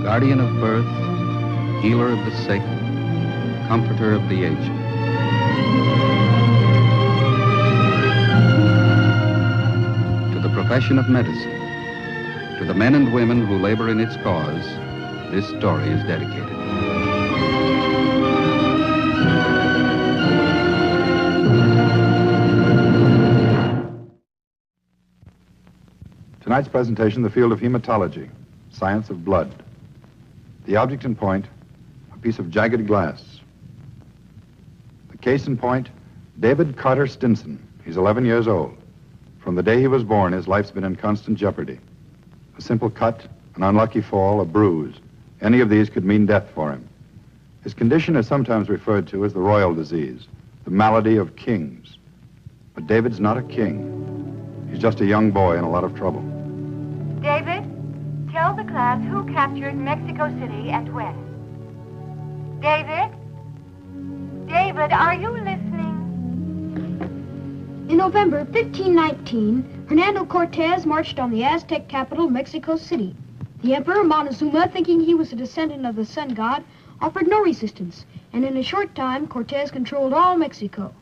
guardian of birth, healer of the sick, comforter of the aged. To the profession of medicine, to the men and women who labor in its cause, this story is dedicated. Tonight's presentation, the field of hematology, science of blood. The object in point, a piece of jagged glass. The case in point, David Carter Stinson. He's 11 years old. From the day he was born, his life's been in constant jeopardy. A simple cut, an unlucky fall, a bruise, any of these could mean death for him. His condition is sometimes referred to as the royal disease, the malady of kings. But David's not a king. He's just a young boy in a lot of trouble. David, tell the class who captured Mexico City and when. David? David, are you listening? In November 1519, Hernando Cortez marched on the Aztec capital, Mexico City. The Emperor Montezuma, thinking he was a descendant of the sun god, offered no resistance, and in a short time, Cortez controlled all Mexico.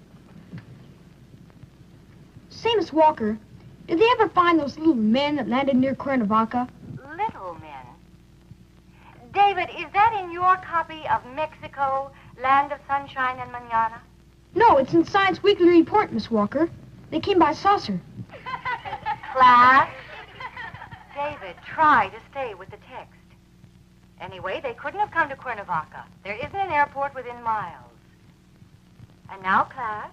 Say, Miss Walker, did they ever find those little men that landed near Cuernavaca? Little men? David, is that in your copy of Mexico, Land of Sunshine and Manana? No, it's in Science Weekly Report, Miss Walker. They came by saucer. Class? David, try to stay with the text. Anyway, they couldn't have come to Cuernavaca. There isn't an airport within miles. And now, class,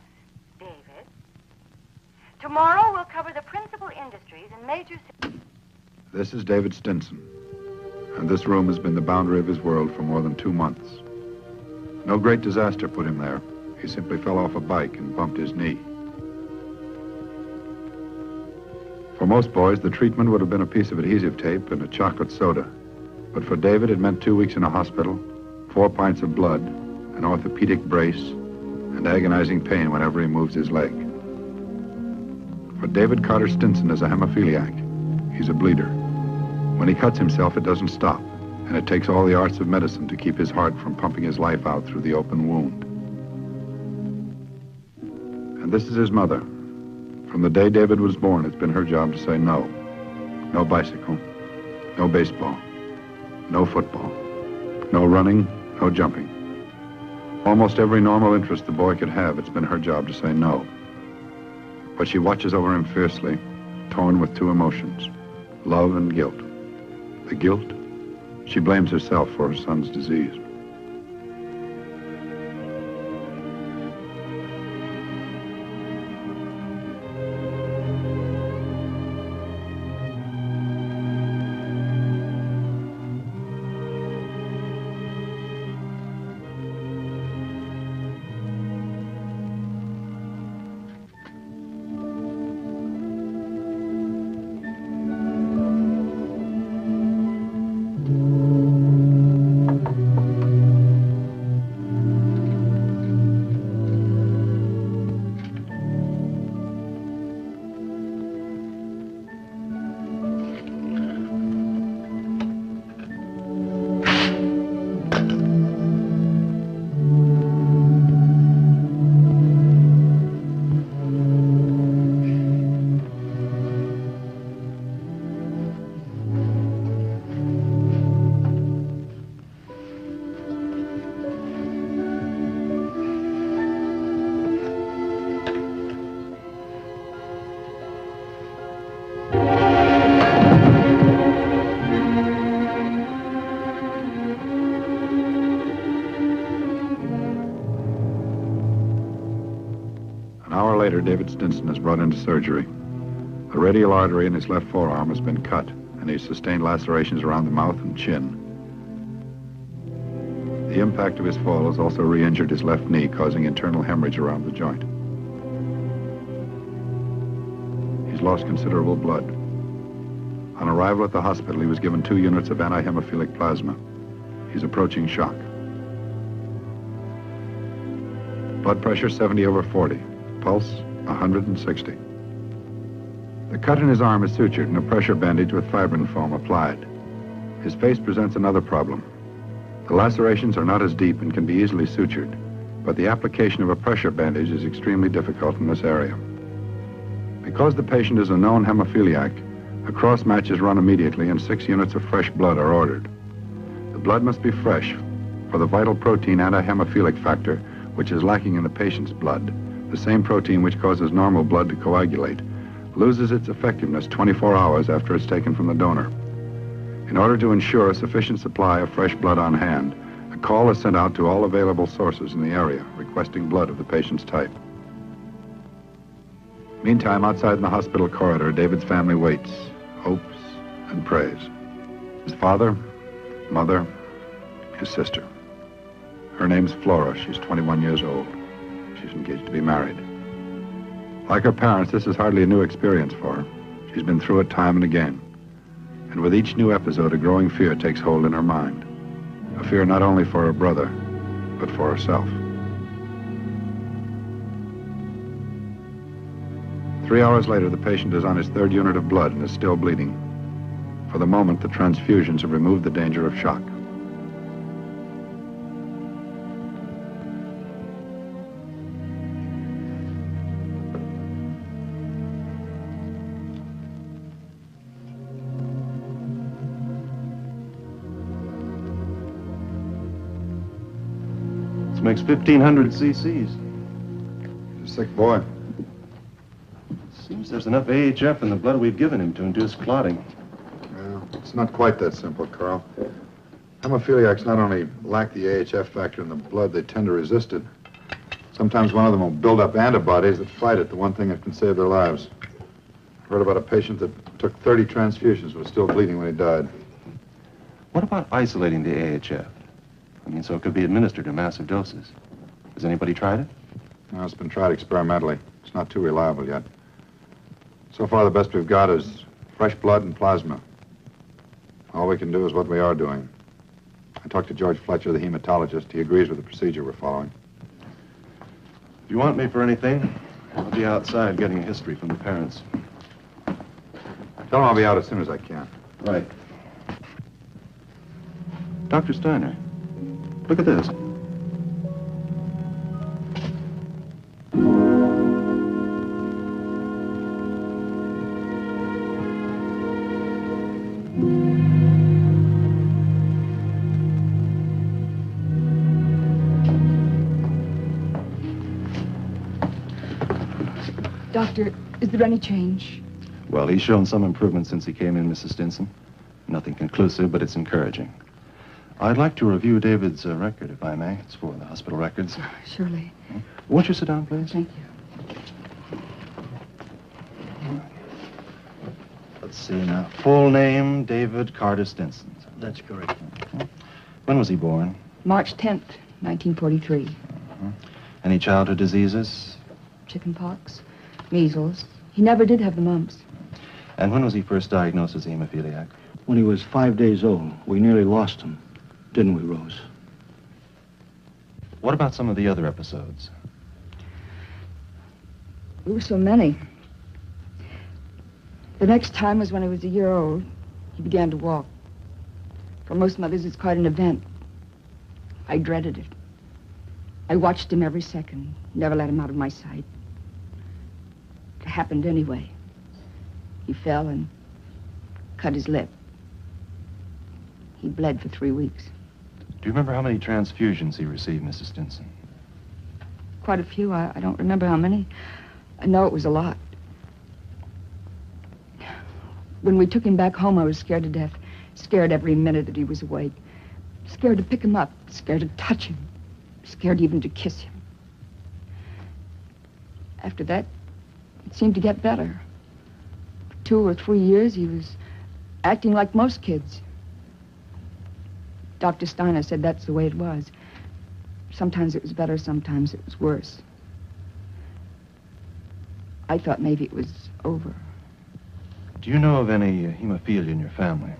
David, tomorrow we'll cover the principal industries in major cities. This is David Stinson, and this room has been the boundary of his world for more than 2 months. No great disaster put him there. He simply fell off a bike and bumped his knee. For most boys, the treatment would have been a piece of adhesive tape and a chocolate soda. But for David, it meant 2 weeks in a hospital, 4 pints of blood, an orthopedic brace, and agonizing pain whenever he moves his leg. For David Carter Stinson is a hemophiliac. He's a bleeder. When he cuts himself, it doesn't stop, and it takes all the arts of medicine to keep his heart from pumping his life out through the open wound. And this is his mother. From the day David was born, it's been her job to say no. No bicycle, no baseball, no football, no running, no jumping. Almost every normal interest the boy could have, it's been her job to say no. But she watches over him fiercely, torn with 2 emotions, love and guilt. The guilt, she blames herself for her son's disease. Later, David Stinson is brought into surgery. The radial artery in his left forearm has been cut, and he's sustained lacerations around the mouth and chin. The impact of his fall has also re-injured his left knee, causing internal hemorrhage around the joint. He's lost considerable blood. On arrival at the hospital, he was given 2 units of anti-hemophilic plasma. He's approaching shock. Blood pressure 70/40. Pulse 160. The cut in his arm is sutured and a pressure bandage with fibrin foam applied. His face presents another problem. The lacerations are not as deep and can be easily sutured, but the application of a pressure bandage is extremely difficult in this area. Because the patient is a known hemophiliac, a cross match is run immediately and 6 units of fresh blood are ordered. The blood must be fresh, for the vital protein anti-hemophilic factor, which is lacking in the patient's blood, the same protein which causes normal blood to coagulate, loses its effectiveness 24 hours after it's taken from the donor. In order to ensure a sufficient supply of fresh blood on hand, a call is sent out to all available sources in the area requesting blood of the patient's type. Meantime, outside in the hospital corridor, David's family waits, hopes, and prays. His father, mother, his sister. Her name's Flora. She's 21 years old. She's engaged to be married. Like her parents, this is hardly a new experience for her. She's been through it time and again. And with each new episode, a growing fear takes hold in her mind. A fear not only for her brother, but for herself. 3 hours later, the patient is on his 3rd unit of blood and is still bleeding. For the moment, the transfusions have removed the danger of shock. Makes 1,500 cc's. He's a sick boy. Seems there's enough AHF in the blood we've given him to induce clotting. Well, it's not quite that simple, Carl. Hemophiliacs not only lack the AHF factor in the blood, they tend to resist it. Sometimes one of them will build up antibodies that fight it, the one thing that can save their lives. I heard about a patient that took 30 transfusions but was still bleeding when he died. What about isolating the AHF? I mean, so it could be administered in massive doses. Has anybody tried it? No, it's been tried experimentally. It's not too reliable yet. So far, the best we've got is fresh blood and plasma. All we can do is what we are doing. I talked to George Fletcher, the hematologist. He agrees with the procedure we're following. If you want me for anything, I'll be outside getting a history from the parents. Tell him I'll be out as soon as I can. Right. Dr. Steiner, look at this. Doctor, is there any change? Well, he's shown some improvement since he came in, Mrs. Stinson. Nothing conclusive, but it's encouraging. I'd like to review David's record, if I may. It's for the hospital records. Surely. Won't you sit down, please? Thank you. Let's see now. Full name, David Carter Stinson. That's correct. When was he born? March 10th, 1943. Any childhood diseases? Chickenpox, measles. He never did have the mumps. And when was he first diagnosed as a hemophiliac? When he was 5 days old, we nearly lost him. Didn't we, Rose? What about some of the other episodes? There were so many. The next time was when he was a year old. He began to walk. For most mothers, it's quite an event. I dreaded it. I watched him every second, never let him out of my sight. It happened anyway. He fell and cut his lip. He bled for 3 weeks. Do you remember how many transfusions he received, Mrs. Stinson? Quite a few. I don't remember how many. I know it was a lot. When we took him back home, I was scared to death. Scared every minute that he was awake. Scared to pick him up. Scared to touch him. Scared even to kiss him. After that, it seemed to get better. For 2 or 3 years, he was acting like most kids. Dr. Steiner said that's the way it was. Sometimes it was better, sometimes it was worse. I thought maybe it was over. Do you know of any hemophilia in your family?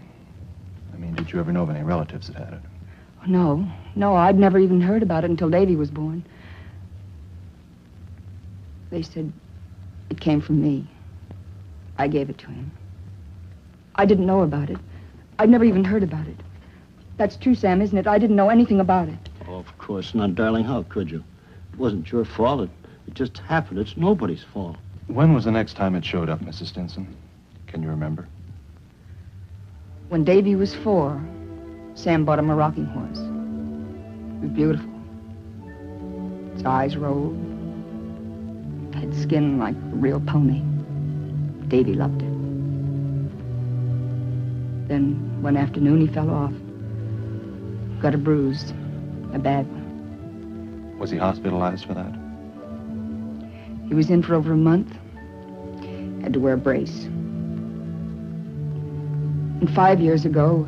I mean, did you ever know of any relatives that had it? No, I'd never even heard about it until Davy was born. They said it came from me. I gave it to him. I didn't know about it. I'd never even heard about it. That's true, Sam, isn't it? I didn't know anything about it. Oh, of course not, darling. How could you? It wasn't your fault. It just happened. It's nobody's fault. When was the next time it showed up, Mrs. Stinson? Can you remember? When Davy was 4, Sam bought him a rocking horse. It was beautiful. Its eyes rolled. It had skin like a real pony. Davy loved it. Then, one afternoon, he fell off. Got a bruise. A bad one. Was he hospitalized for that? He was in for over a month. Had to wear a brace. And 5 years ago,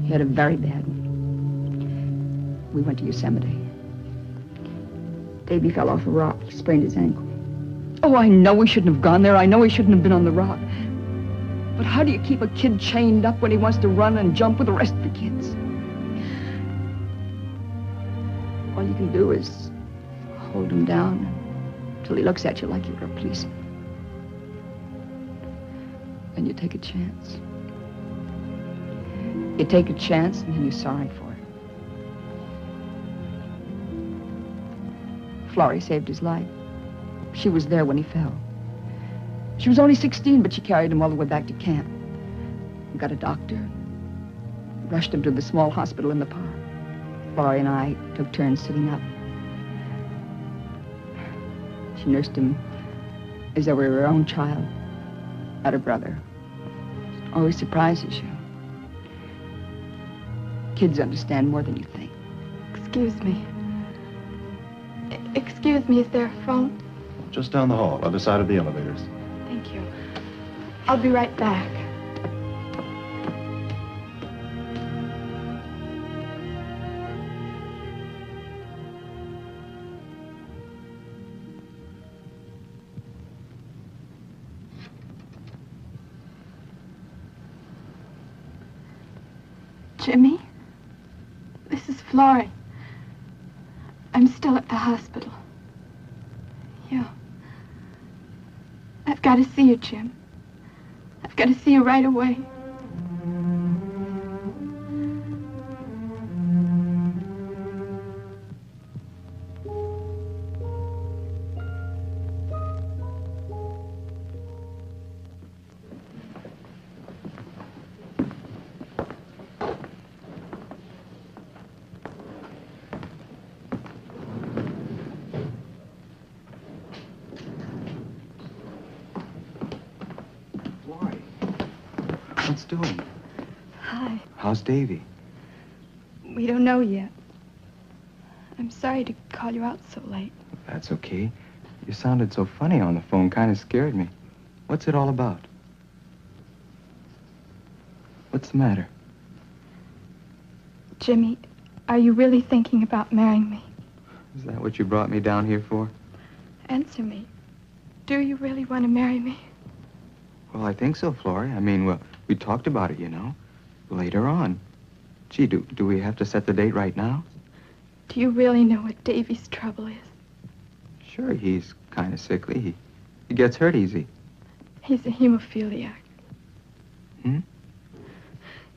he had a very bad one. We went to Yosemite. Davy fell off a rock. He sprained his ankle. Oh, I know we shouldn't have gone there. I know he shouldn't have been on the rock. But how do you keep a kid chained up when he wants to run and jump with the rest of the kids? All you can do is hold him down until he looks at you like you're a policeman. And you take a chance. You take a chance and then you're sorry for it. Florrie saved his life. She was there when he fell. She was only 16, but she carried him all the way back to camp. We got a doctor. Rushed him to the small hospital in the park. Florrie and I took turns sitting up. She nursed him as though we were her own child, not her brother. It always surprises you. Kids understand more than you think. Excuse me. Excuse me, is there a phone? Just down the hall, other side of the elevators. Thank you. I'll be right back. Jimmy, this is Florrie. I'm still at the hospital. Yeah. I've got to see you, Jim. I've got to see you right away. What's doing? Hi. How's Davy? We don't know yet. I'm sorry to call you out so late. That's okay. You sounded so funny on the phone, kind of scared me. What's it all about? What's the matter? Jimmy, are you really thinking about marrying me? Is that what you brought me down here for? Answer me. Do you really want to marry me? Well, I think so, Florrie. I mean, well, we talked about it, you know. Later on. Gee, do we have to set the date right now? Do you really know what Davy's trouble is? Sure, he's kind of sickly. He gets hurt easy. He's a hemophiliac. Hmm?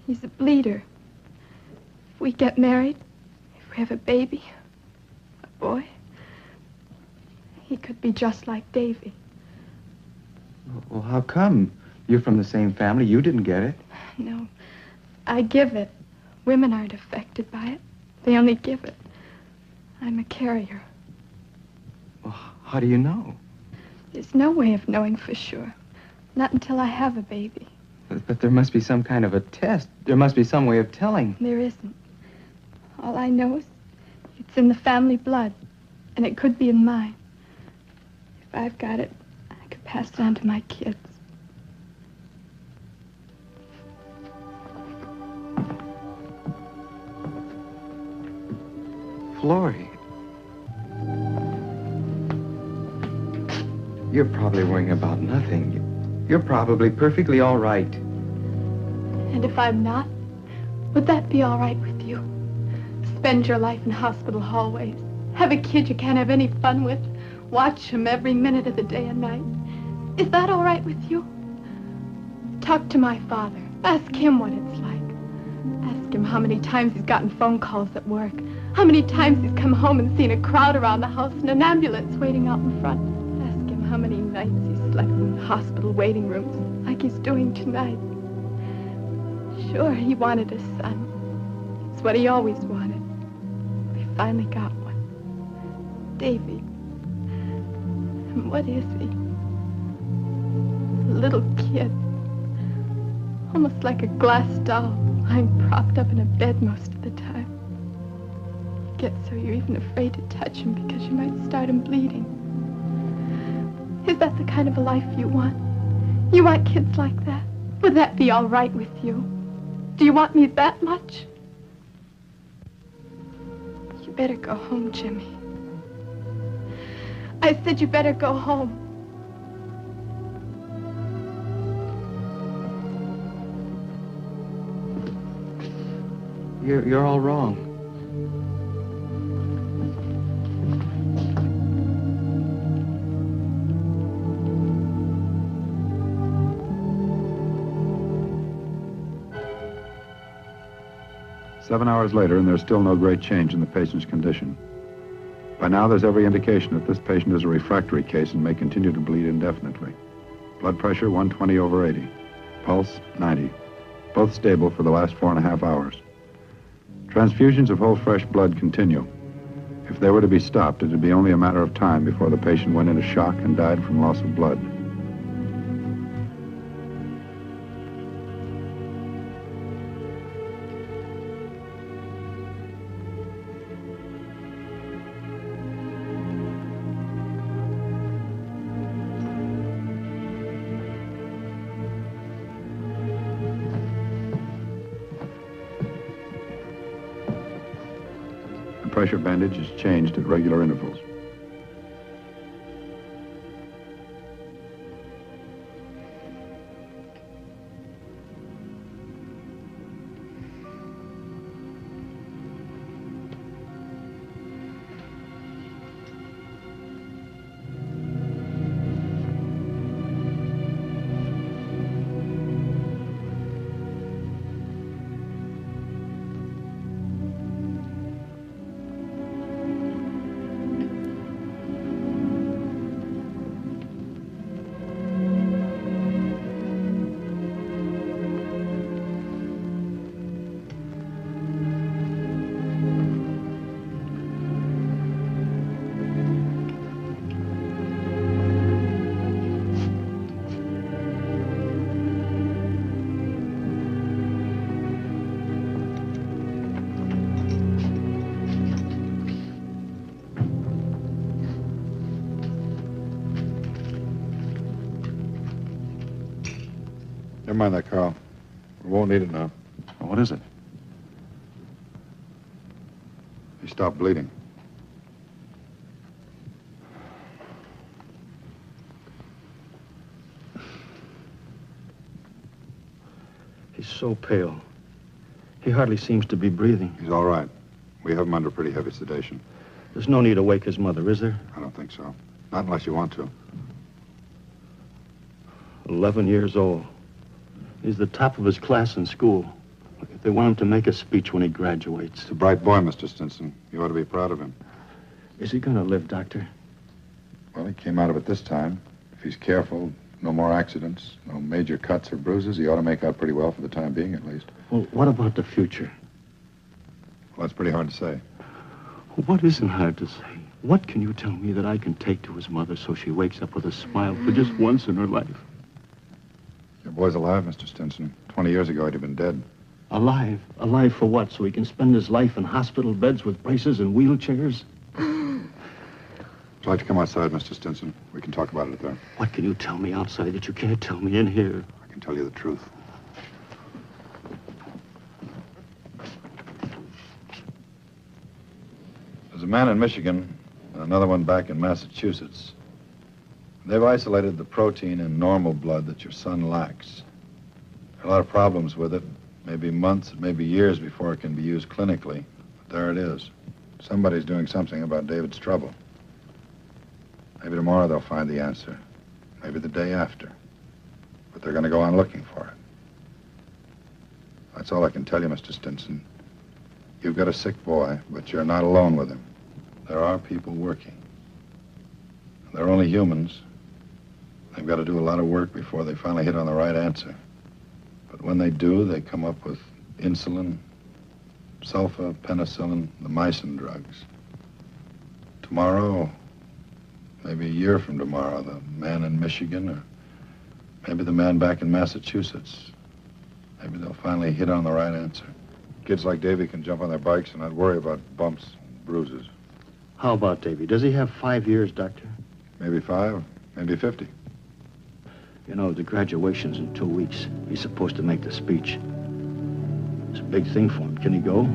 He's a bleeder. If we get married, if we have a baby, a boy, he could be just like Davy. Well, how come? You're from the same family. You didn't get it. No, I give it. Women aren't affected by it. They only give it. I'm a carrier. Well, how do you know? There's no way of knowing for sure. Not until I have a baby. But there must be some kind of a test. There must be some way of telling. There isn't. All I know is it's in the family blood, and it could be in mine. If I've got it, I could pass it on to my kids. Florrie. You're probably worrying about nothing. You're probably perfectly all right. And if I'm not, would that be all right with you? Spend your life in hospital hallways. Have a kid you can't have any fun with. Watch him every minute of the day and night. Is that all right with you? Talk to my father. Ask him what it's like. Ask him how many times he's gotten phone calls at work. How many times he's come home and seen a crowd around the house and an ambulance waiting out in front. Ask him how many nights he's slept in hospital waiting rooms, like he's doing tonight. Sure, he wanted a son. It's what he always wanted. We finally got one. Davy. And what is he? A little kid. Almost like a glass doll, lying propped up in a bed most of the time. You get so you're even afraid to touch him because you might start him bleeding. Is that the kind of a life you want? You want kids like that? Would that be all right with you? Do you want me that much? You better go home, Jimmy. I said you better go home. You're all wrong. 7 hours later, and there's still no great change in the patient's condition. By now, there's every indication that this patient is a refractory case and may continue to bleed indefinitely. Blood pressure, 120/80. Pulse, 90. Both stable for the last 4.5 hours. Transfusions of whole fresh blood continue. If they were to be stopped, it would be only a matter of time before the patient went into shock and died from loss of blood. Pressure bandage is changed at regular intervals. Never mind that, Carl. We won't need it now. What is it? He stopped bleeding. He's so pale. He hardly seems to be breathing. He's all right. We have him under pretty heavy sedation. There's no need to wake his mother, is there? I don't think so. Not unless you want to. 11 years old. He's the top of his class in school. They want him to make a speech when he graduates. He's a bright boy, Mr. Stinson. You ought to be proud of him. Is he going to live, Doctor? Well, he came out of it this time. If he's careful, no more accidents, no major cuts or bruises, he ought to make out pretty well for the time being, at least. Well, what about the future? Well, that's pretty hard to say. What isn't hard to say? What can you tell me that I can take to his mother so she wakes up with a smile for just once in her life? Your boy's alive, Mr. Stinson. 20 years ago, he'd have been dead. Alive? Alive for what? So he can spend his life in hospital beds with braces and wheelchairs? Would you like to come outside, Mr. Stinson? We can talk about it there. What can you tell me outside that you can't tell me in here? I can tell you the truth. There's a man in Michigan and another one back in Massachusetts. They've isolated the protein in normal blood that your son lacks. There are a lot of problems with it. Maybe months, maybe years before it can be used clinically. But there it is. Somebody's doing something about David's trouble. Maybe tomorrow they'll find the answer. Maybe the day after. But they're going to go on looking for it. That's all I can tell you, Mr. Stinson. You've got a sick boy, but you're not alone with him. There are people working. They're only humans. They've got to do a lot of work before they finally hit on the right answer. But when they do, they come up with insulin, sulfa, penicillin, the mycin drugs. Tomorrow, maybe a year from tomorrow, the man in Michigan, or maybe the man back in Massachusetts, maybe they'll finally hit on the right answer. Kids like Davy can jump on their bikes and not worry about bumps and bruises. How about Davy? Does he have 5 years, Doctor? Maybe 5, maybe 50. You know, the graduation's in 2 weeks. He's supposed to make the speech. It's a big thing for him. Can he go?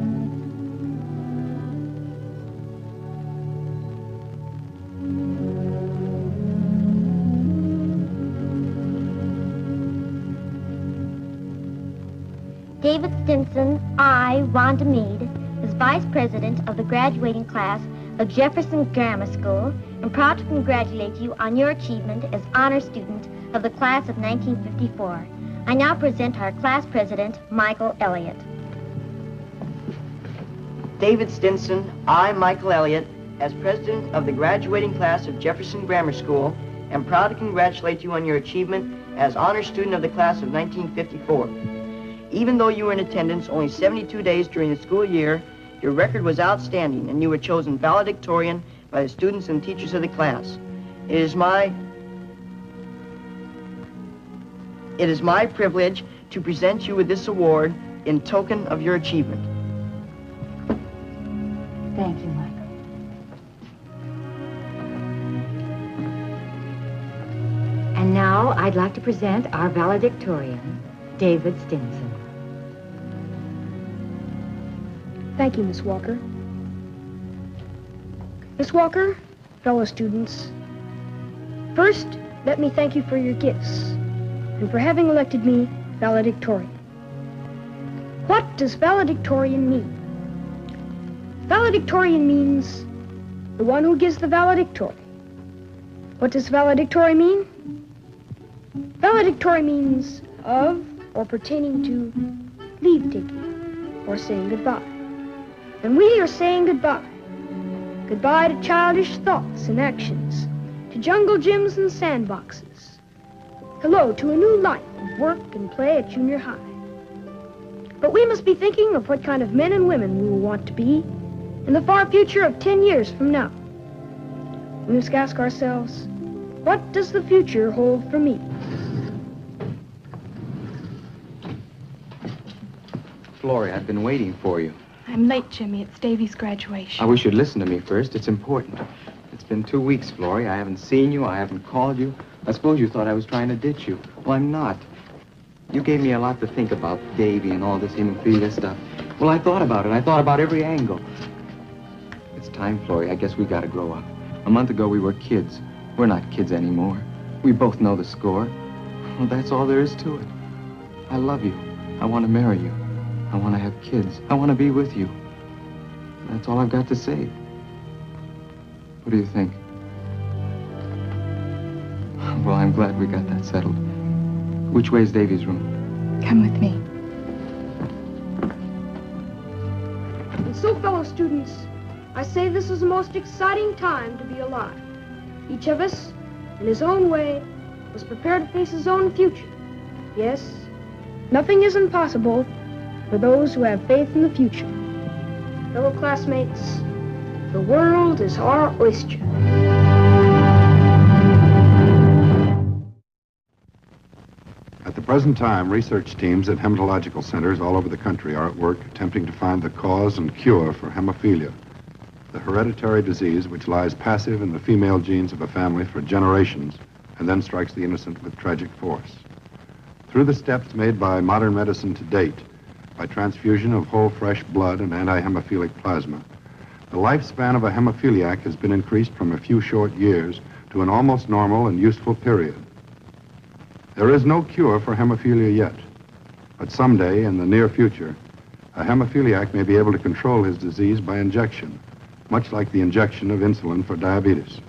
David Stinson, I, Rhonda Meade, is Vice President of the graduating class of Jefferson Grammar School, am proud to congratulate you on your achievement as honor student of the class of 1954. I now present our class president, Michael Elliott. David Stinson, I, Michael Elliott, as president of the graduating class of Jefferson Grammar School, am proud to congratulate you on your achievement as honor student of the class of 1954. Even though you were in attendance only 72 days during the school year, your record was outstanding and you were chosen valedictorian by the students and teachers of the class. It is my privilege to present you with this award in token of your achievement. Thank you, Michael. And now I'd like to present our valedictorian, David Stinson. Thank you, Miss Walker. Miss Walker, fellow students, first, let me thank you for your gifts and for having elected me valedictorian. What does valedictorian mean? Valedictorian means the one who gives the valedictory. What does valedictory mean? Valedictory means of or pertaining to leave-taking or saying goodbye. And we are saying goodbye. Goodbye to childish thoughts and actions, to jungle gyms and sandboxes. Hello to a new life of work and play at junior high. But we must be thinking of what kind of men and women we will want to be in the far future of 10 years from now. We must ask ourselves, what does the future hold for me? Florrie, I've been waiting for you. I'm late, Jimmy. It's Davy's graduation. I wish you'd listen to me first. It's important. It's been 2 weeks, Florrie. I haven't seen you. I haven't called you. I suppose you thought I was trying to ditch you. Well, I'm not. You gave me a lot to think about, Davy and all this hemophilia stuff. Well, I thought about it. I thought about every angle. It's time, Florrie. I guess we gotta grow up. A month ago, we were kids. We're not kids anymore. We both know the score. Well, that's all there is to it. I love you. I want to marry you. I want to have kids. I want to be with you. That's all I've got to say. What do you think? Well, I'm glad we got that settled. Which way is Davy's room? Come with me. And so, fellow students, I say this is the most exciting time to be alive. Each of us, in his own way, was prepared to face his own future. Yes, nothing is impossible for those who have faith in the future. Fellow classmates, the world is our oyster. At the present time, research teams at hematological centers all over the country are at work attempting to find the cause and cure for hemophilia, the hereditary disease which lies passive in the female genes of a family for generations and then strikes the innocent with tragic force. Through the steps made by modern medicine to date, by transfusion of whole fresh blood and anti-hemophilic plasma, the lifespan of a hemophiliac has been increased from a few short years to an almost normal and useful period. There is no cure for hemophilia yet, but someday in the near future, a hemophiliac may be able to control his disease by injection, much like the injection of insulin for diabetes.